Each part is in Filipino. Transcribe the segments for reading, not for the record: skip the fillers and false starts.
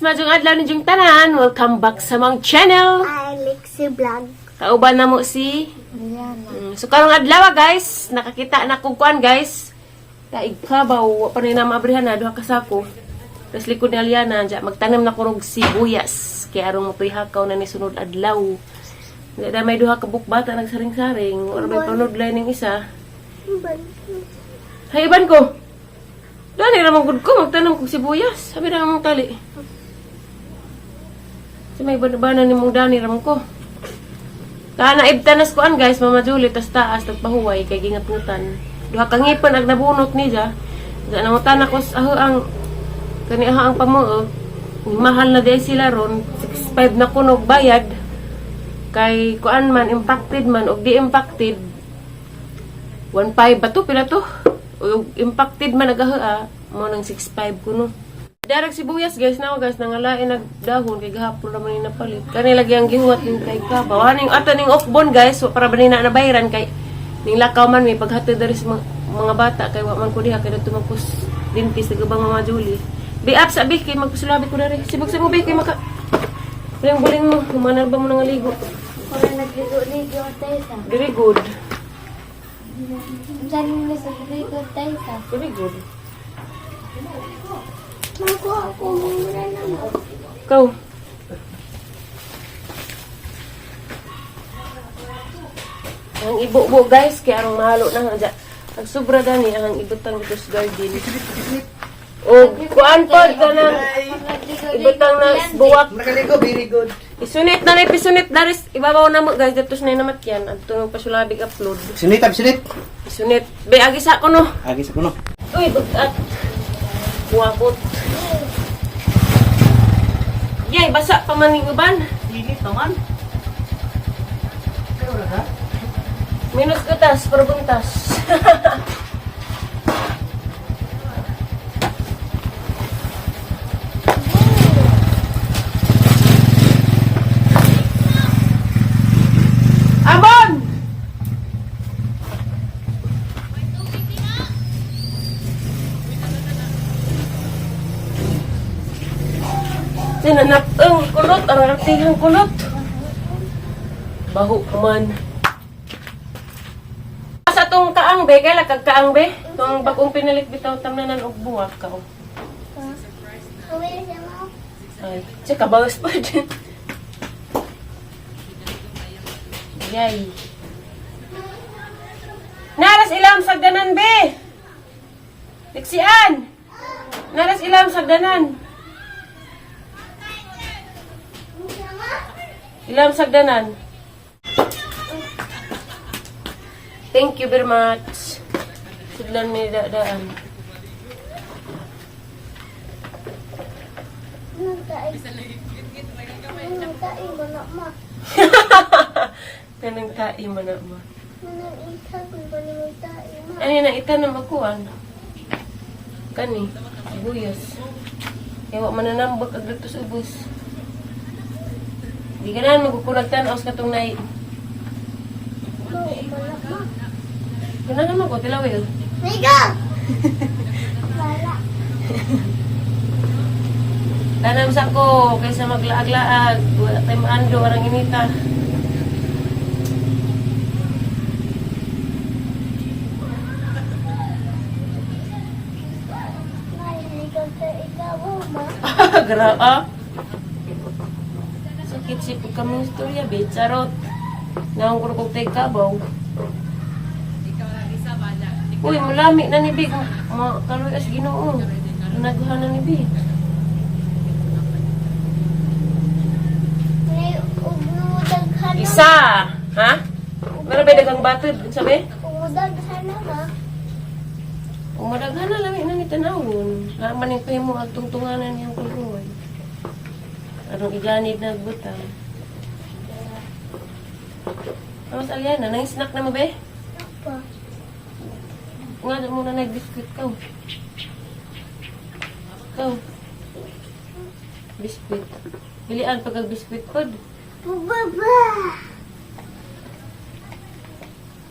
Majong adlaw ni Jung tanan. Welcome back sa mong channel. Alexi Vlog. Kauban na mo si so karong adlaw guys, nakakita na kong kuan guys. Kaig kabaw pa rin na maabrihan na duha ka sako. Tapos likod ni Aliana, dya, magtanim na kurog sibuyas. Kaya arong mapihakaw na ni sunod adlaw. Dya may duha ka bukbata nagsaring-saring. Wala may panod lang ng isa. Hayban ko. Dani ramang gud ko magtanom kog sibuyas. Sabi na mong tali. Si may bana ni mong dani ramang ko. Kana ibtanas koan guys, Mama Julie tas taas tagpahuway kay gingaputan. Duha ka ngipon ag nabunot ni ja. Sa nangutan ako sa ang kani ang pamuo. Mahal na day sila ron. 6.5 na kunog bayad. Kay kuan man impacted man og di impacted. 1.5 ba to pila to? O impacted man nagaha mo nang 6.5 kuno. Darag sibuyas guys na guys nangalain nagdahon kay gahapon naman ni napalit. Kani lagi ang gihuwat ning kay ka. Bawaning ato ning okbon guys para banina na bayaran kay ning lakaw man may paghatod diri sa mga bata kay wa man ko diha kay tumapos dentist sa gabang Mama Julie. Be up sa kay magpasulabi ko diri. Sibog sa mo be kay maka buling mo humanar ba mo nang ligo. Para nagligo-ligo tayo sa. Very good. Diyan mo sa ligo tayo sa. Very good. Ako muna naman. Go. Ang ibo-bo guys, kaya arong mahalo na nga dyan. Ang sobra dani ang ibutang dito sa garden. O, kuan po, kanang ibutang na buwak. Nakaligo, very good. Isunit na ipisunit daris. Ibabaw na mo guys, dito na namat yan. At ito nung pasulabig upload. Sinit, sinit. Isunit. Be, agis ako no. Agis ako no. Uy, bugat. Buwakot. Yay, basa pa man yung uban. Init naman. Minus kutas, pero buntas. Abon! Sinanap ang kulot, ang artihang kulot. Baho man. Sa tong kaang be, kaya kagkaang be. Tong bagong pinalit bitaw tamnanan og buwak ka. Uwi siya mo. Ay, siya kabawas pa din. Yay. Naras ilam sagdanan be. Diksian. Naras ilam sagdanan. Ilam sagdanan. Thank you very much. Sudlan may daan. Nagtaig. Nagtaig mo na ma. Kanang tai man na mo. Nanangitag mo ba ni magtaig ma? Ano na itanam ako Kani, buyas. Ewa mananambak ag dito sa ubos. Di ganahan magkukulagtan aus katong nai. Oo, wala ma. Ganahan mo ko tilawil. Migo! Wala. Tanam sa ko kaysa maglaag-laag. Wala tayong maando arang inita. Nahiligaw sa ikaw, ma. Gra sakit si kami istorya be charot. Naong ko kog tay kabaw. Uy, mulami na ni Big. Kaloy as Ginoo. Naghan na ni Big. May umudaghan na. Isa! Ha? Meron ba dagang batid? Sabi? Umudaghan na ma. Kung madaghan na lang na ni tanawon. Laman yung pahimo at tungtunganan niyang kuluway. Anong iganid na agbutang. Mas Aliana, nang snack na mo ba? Pa. Nga muna nag-biscuit ka. Ikaw. Biscuit. Pilian pag biscuit pod. Bubaba!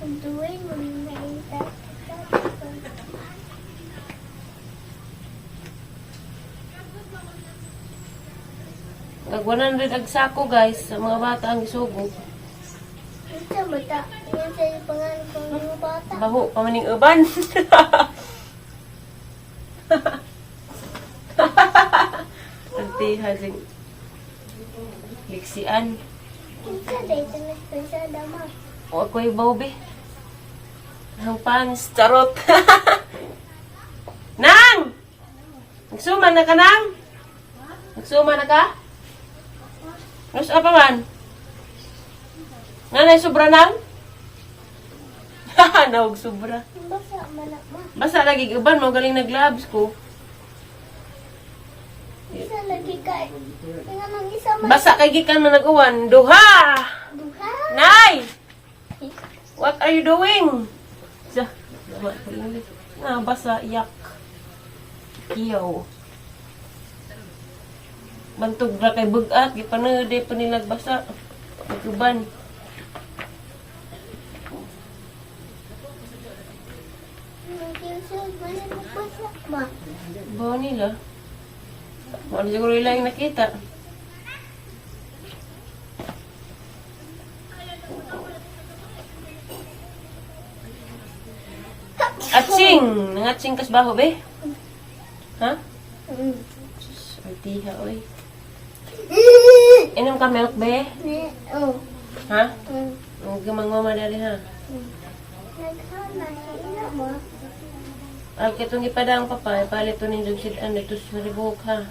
Ang tuwing mo na ita. Nag 100 ag sako guys sa mga bata ang isugo. Ito bata. Yan sa pangalan ko ng bata. Baho pa maning uban. Ante hasing liksian. Ito dito na sa dama. O ako'y bawbe. Ang pants, charot. Nang! Nagsuman na ka, Nang? Nagsuman na ka? Nus apa man? Nanay, sobra, Nang? Haha, nawag sobra. Basa manak ma. Basta lagi uban mo, galing naglabs ko. Isa lagi ka. Tingnan ng isa man. Basa kay gikan na nag-uwan. Duha! Duha. Nay! What are you doing? Sa, basa, yak. Iyaw. Bantog ra kay bugat, gipanade pa nilag basa. Pagkuban. Ma. Bawa nila. Wala siguro nila yung nakita. Atsing! Nangatsing kas baho, be? Ha? Artiha, oy. Inom ka milk, be? Oh. Ha? Huwag ka mangmama dali, ha? Naghana sa ina mo. Ang kitong ipadang papa, palit to nindog sidan dito sa ribok, ha?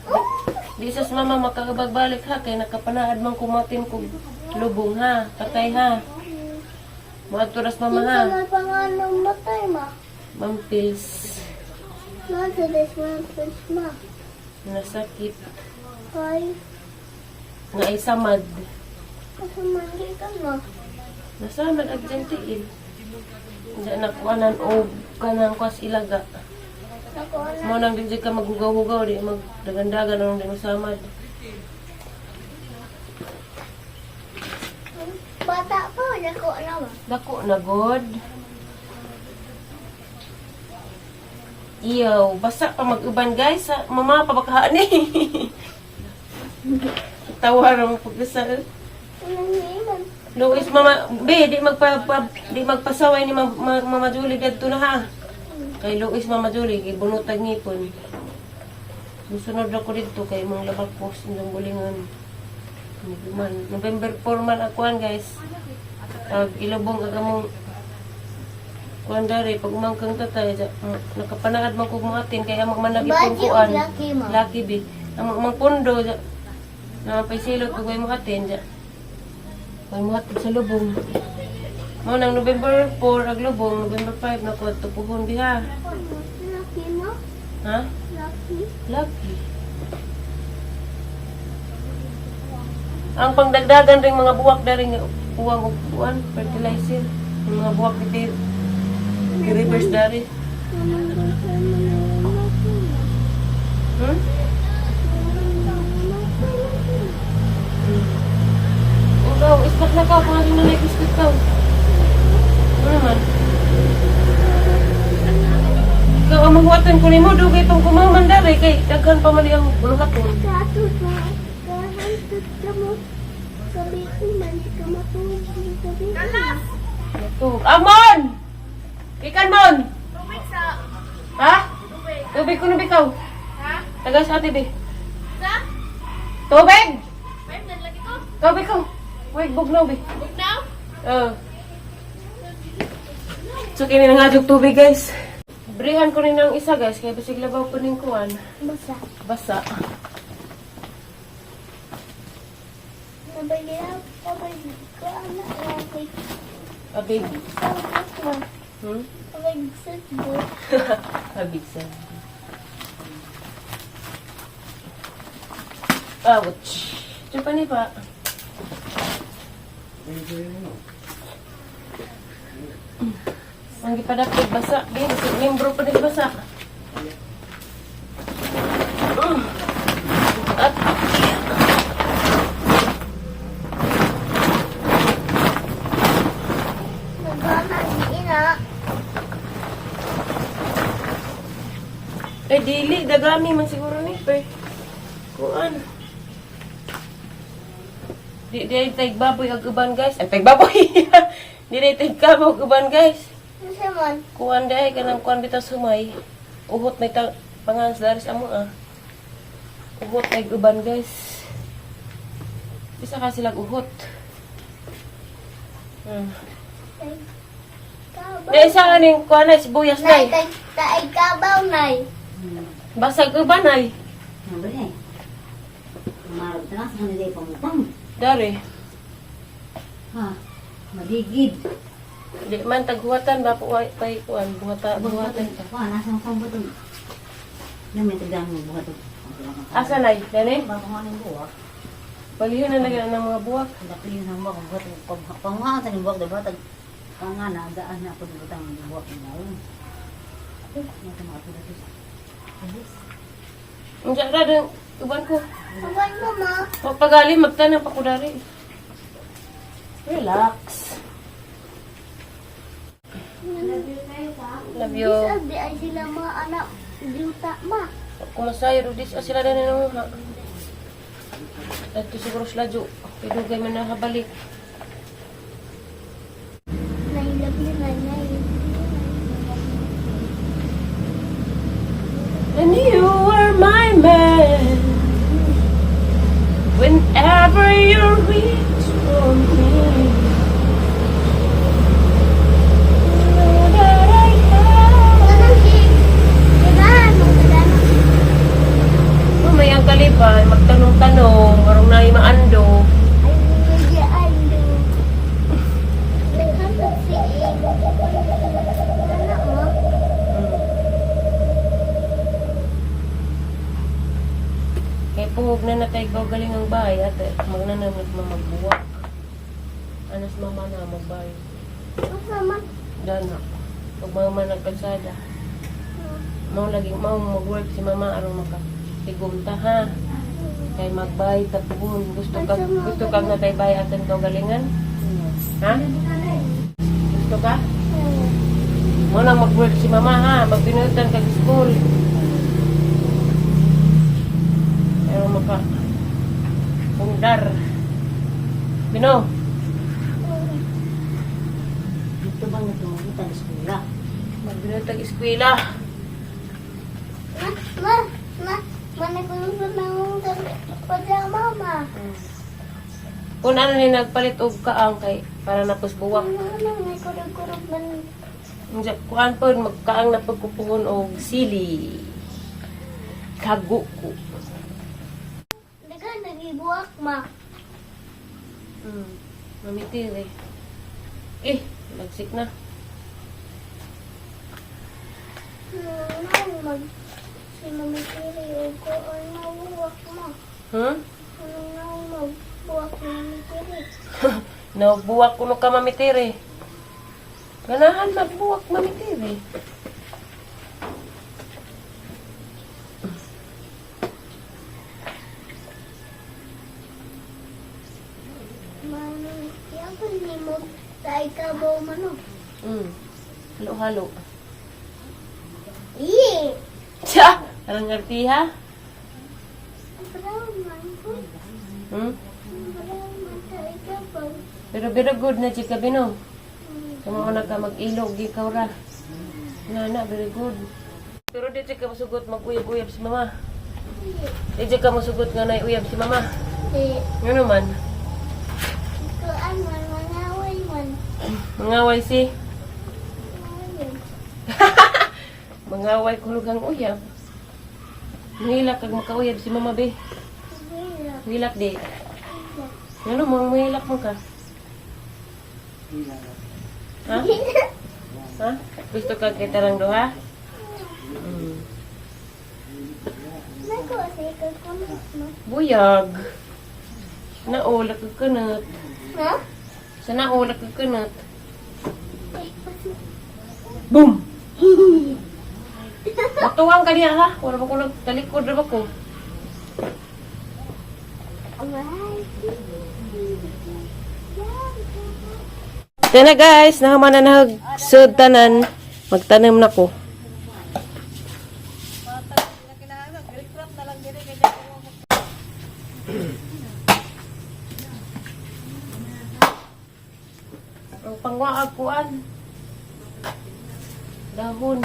Di sas mama makakabagbalik, ha? Kaya nakapanaad mang kumatin ko lubong, ha? Patay, ha? Mga turas mama, ha? Sa pangalan matay ma. Mampils. Nasa des mampils ma. Nasakit. Ay. Nga ay samad. Kasamandi ka ma. Nasamad ag gentiin. Hindi nakuanan o kanang kwas ilaga. Ako na. Mo nang di ka maghugaw-hugaw, di magdagandagan nang di masamad. Bata pa. Ako na ma. Dako na god. Iyaw, basa pa mag-uban guys. Ha? Mama, pabakahaan eh. Tawarang pagkasal. Anong iman? Luis, mama, be, di magpasaway ni Mama Julie dito na ha. Kay Luis, Mama Julie, kay bunutag ngipon. Musunod ako dito kay mga labag post ng bulingan. November 4 man akuan guys. Ilubong agamong kuan dari pag umangkang tatay nakapanaad man kog maatin kaya magmanagipon Badyo, kuan. laki, ma. Laki bi. Ang pundo na paisilot ko mo hatin ja. May mo hatin sa lubong. Mo nang November 4 ag lubong, November 5 na ko tupuhon biha. Laki mo? Ha? Laki? Laki. Ang pangdagdagan ring mga buwak na ring uwang og kuan, fertilizer. Yung mga buwak iti reverse dari. Hmm? Ikaw, ispat na ka. Kung ano na nag-ispat ka. Ano naman? Ikaw, ang mahuwatan ko ni mo. Dugay pang kumaman dari. Kay daghan pa mali ang buluhaton. Katut mo. Kahantut ka mo. Sabi ko man, di ka matulog. Sabi ko. Kalas! Ito. Amon! Ikan mon! Tubig sa... Ha? Tubig. Tubig ko na bikaw. Ha? Taga sa ate, be. Sa? Tubig! Babe, nalagi ko. Tubig ko. Wait, bugnaw, be. Bugnaw? So, kini na nga tubig, guys. Brihan ko rin ng isa, guys. Kaya basig labaw ko rin kuwan. Basa. Basa. Sabay niya, sabay ko, anak, laki. Abig. Sabay ko. Hmm? Sabay ko. Abig sa. Ouch. Chupa ni pa. Ang gipadapit basa. Di, basig membro pa din basa. At Nagana, ina. dili, dagami man siguro ni. Kuan. Di tayg baboy ag uban guys. Ay tayg baboy. Di tayg kamo ag uban guys. Ano siya man? Kuan day kanang kuan bitaw sumay. Uhot may pangalas daris amo ah. Uhot may uban guys. Bisa ka sila uhot. Kabaw. Na isa kaning kuan na sibuyas Nay, day. taig kabaw, nay. Basag uban ay. Sabi niya, umarap na sa kanila yung pamutang. Dari. Ha, madigid. Di man taghuwatan ba po pay kuan buhatan. Ha, nasa ang pamutang. Yung may tagdaan mo buhat. Asa nay? Dani? Babangan ng buwak. Palihan na lagi ng mga buwak. Laki yun ang buwak. Panguha sa ng buwak, diba? Pangana, daan na ako ng butang ng buwak. Ito mga pilatis. Ang jara din uban ko. Awan mo, ma. Pagpagali magtanong pa ko dari. Relax. Love you. Sabi ay sila mga anak. Diuta, ma. Kumasayo rudis sila din nang ha. Ito siguro sila jo. Pidugay man nakabalik. Nay, love you, nay. And you are my man. Whenever you reach for me. Know that I have. Ano si? Kailangan mo, kailangan. Mamay ang kaliban, magtanong-tanong, marong na maando. Ay, hindi ay do. Kailangan si anak mo. Kaya puhog na natay galing ang bahay at magnanamit magbuwak. Anas mama na magbahay. Masama. Dana. Pag mama nagkalsada. Mau lagi mau mag-work si mama arong makatigumta ha. Kay magbahay tapuhon. Gusto kag natay bahay atin galingan? Ha? Gusto ka? Mo nang mag-work si mama ha. Magbinutan kag school. Pero maka pundar. Bino. Dito bang natumulita sa eskwela? Magbinutang eskwela. Mana ko yung nanong pajama, ma. Kung ano ni nagpalit og kaang kay para napos buwak. May kurog-kurog man. Kuan po magkaang na pagkupuhon og sili. Kago ko. Daga, nagibuwak, ma. Mamitil eh. Nagsik na. Mag si mamitiri o ko ay mabuwak, ma. Hmm? Magbuwak na mamitiri. Nabuwak kuno ka mamitiri. Ganahan magbuwak mamitiri. Manong, yan pa ni mo. Tayo ka ba umano? Halo-halo. Iye! Tiya! Parang ngerti ha? Brown man ko. Hmm? Brown man tayo ka ba? Pero good na chika bino. Kamauna ka mag-ilog, di ka ora. Nana, very good. Pero di chika masugot mag-uyab-uyab si mama. Di chika masugot nga na uyab si mama. Nga naman. Kuan man, mangaway man. Mangaway si. Ayun. Mangaway kulugang uyab. Mahilak kag makauyab si mama be. Hirap. Hilak di. Ano mo, mahilak mo ka? Ha? Ha? Gusto ka kita lang doha? Nako, say ka kunot mo. Buyag. Naulak kag kanat. Ha? Sa naulak kag kanat. Ay, pasi. Boom! Matuwang ka niya ha? Wala ba ko nagtalikod na ba ko? Alright. Ito na guys, nahaman na nagsud tanan. Magtanim na ko. Ang pangwaag kuan. Dahon.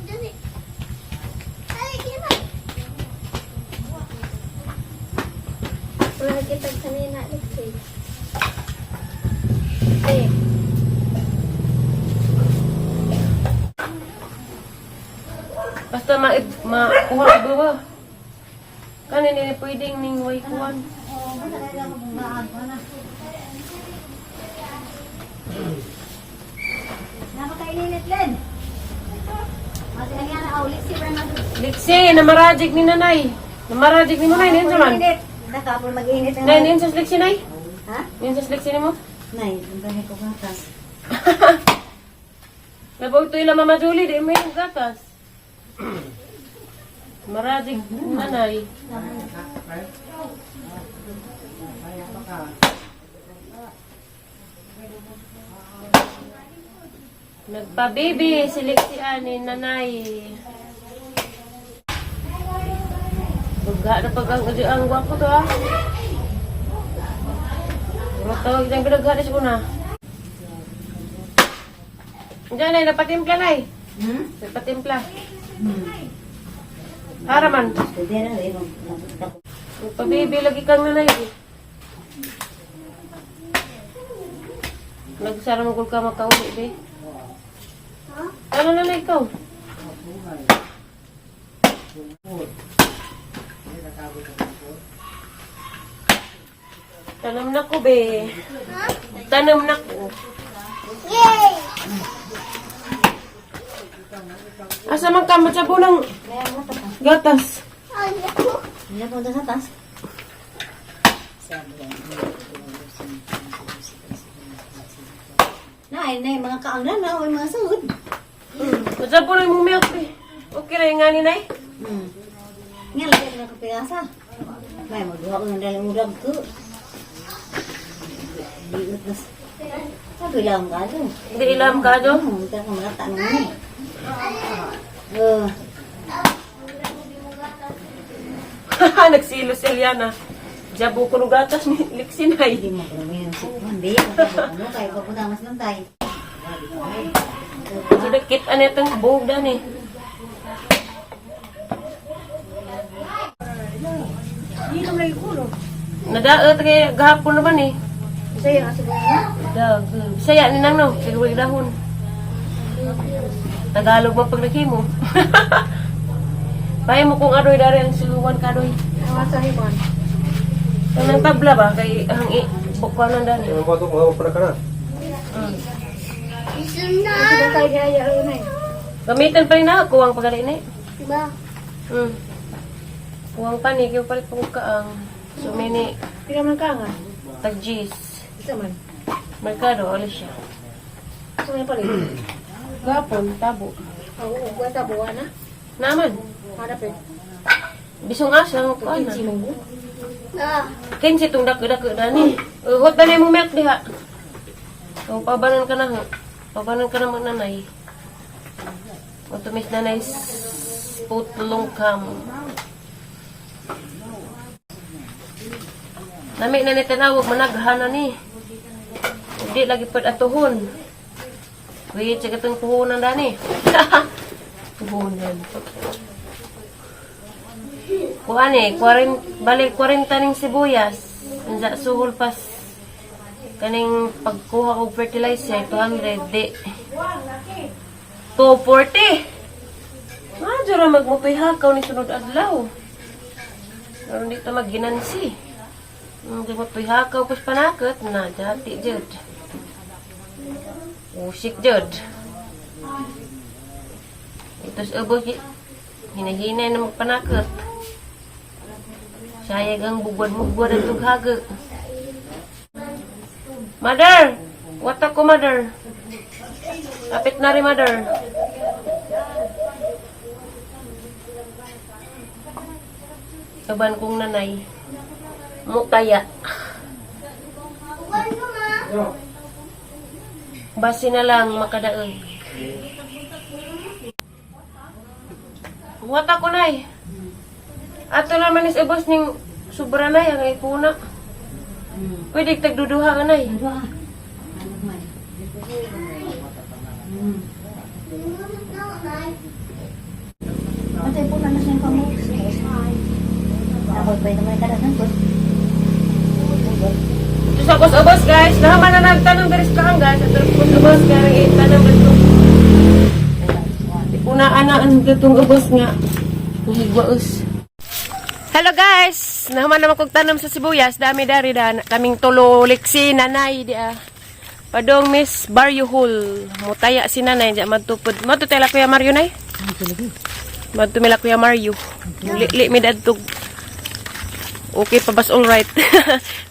Dali. Ay, gina. Wala kita kanina lipstick. Eh. Basta makuha ko ba? Kanin ini pwedeng ning way kuan. Oo, basta kaya ako bumaan ko na. Napakainilit, Len. Mati ang yan, ulit si Bernardo. Liksi, namarajik ni nanay. Namarajik ni nanay, ninsa man. Mainit. Nakapon mag-init ang Nay, ninsa liksi nay? Ha? Ninsa liksi ni mo? Nay, ang dami ko gatas. Nabaw ito ila Mama Julie, di mo yung gatas. Marajik ni nanay. Nagpa-baby, si Liksi ani nanay. Buga na pag ang gwapo to ah. Pero to, isang pinaghalis ko na. Diyan ay, napatimpla na eh. Napatimpla. Haraman. Pwede na, eh. Nagpa-baby, lagi kang nanay eh. Nagsara mo kung ka makauli eh. Ano nanay ikaw? Tanam na ko, be. Tanam na ko. Yay! Asa man ka matsabo ng gatas? Ay, ako. Hindi na punta sa taas. Nay, mga kaanglan na, o mga sahod. Matsabo na yung milk, be. Okay na yung nga ni nay? Nga, lagyan na kapirasa. May, magduha ko ng dalang urag ko. Diot na. Sabi lang ka doon. Hindi ilam ka do? Hindi ka malata naman eh. Nagsilo si Eliana. Jabo ko ng gatas ni Liksi nay. Hindi mo ko naman yung sikuan. Hindi, ano, kaya pagputamas lang tayo. Sidakit ano itong buhog dan eh. Hindi naman lagi kulo. Nadaot kay gahapon naman eh. Sa'yo, nasa buhay na. Saya ni nang no, siguro dahon. Tagalog mo pag naghimo. Pahay mo kung adoy dari ang siluwan kadoy. Awa sa himon. Kanang tabla ba kay ang bukwanan dani. Yung bato mo, pala ka na. Isun na. Sige tayo kaya yun eh. Gamitan pa rin ako kuwang pagali ni. Diba? Kuwang pa ni kay palit pag kaang. So mini Pila man ka nga. tagjis. Isa man. Merkado alis siya. Isa man pala. Gapon tabo. Oo, kwenta buwan na. Naman. Hanap eh. Bisong asa ko ana. Kinsi mong Ah. Kinsi tong dako-dako dani. Hot dani mo milk diha. Kung pabanan ka na ha. Pabanan ka na magnanay. O tumis nanay putlong kam. Nami na ni tinawag managhanan ni. Hindi lagi pad atuhon. Wait, sa katong puhunan dani. Puhunan. Kuan eh, balik 40 ning sibuyas. Unsa suhol pas kaning pagkuha og fertilizer 200 di. 240. Jura magmutoy hakaw ni sunod adlaw. Naron dito magginansi. Hindi mo to'y hakaw pas panakot na dati jud. Usik jud. Ito sa ubos hinahinay na magpanakot. Sayag ang bugwad-bugwad ang tughaga. Mother! What ako, mother? Kapit na rin, mother. Kaban kong nanay. Mutaya. Basi na lang makadaog. Wata ko, nay. Ato naman is ubos ning sobra, nay, ang ipuna. Pwede tagduduha ka, nay. Dua. Ano man. Ate po na sa pamo. Ako pa naman kada nang ko. Ito sa ubos, guys. Nahaman na nagtanong garis ka ang guys. Ito sa ubos, kaya itanong gato. Ipunaan na ang gatong ubos nga. Higwaos. Hello guys! Naman naman kong tanong sa sibuyas. Dami-dari na. Kaming tulo liksi nanay. Di Padong Miss Barrio Hall. Mutaya si nanay. Diya matupod. Matutela Kuya Mario nay? Matumila Kuya Mario. Li mi dadtog. Okay pa bas alright.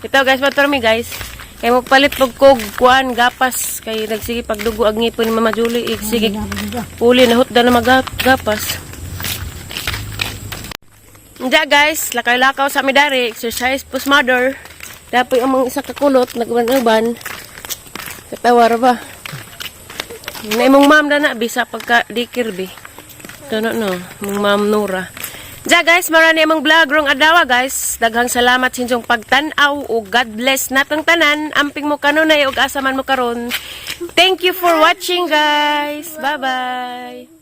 Ito guys, maturmi guys. Kaya magpalit pag kuan gapas. Kaya nagsige pagdugo ag ngipon ni Mama Julie. Sige. Puli na hutda na magapas. Diya guys, lakay-lakaw sa midari, exercise post mother. Dapat ang mga isa kakulot, nagban-uban. Katawar ba? Na imong ma'am na bisa pagka dikir bi. Ito no, mong ma'am Nora. Diya guys, marami among vlog rong adawa guys. Daghang salamat sa inyong pagtanaw o God bless natong tanan. Amping mo kanunay o asaman mo karon. Thank you for watching guys. Bye-bye.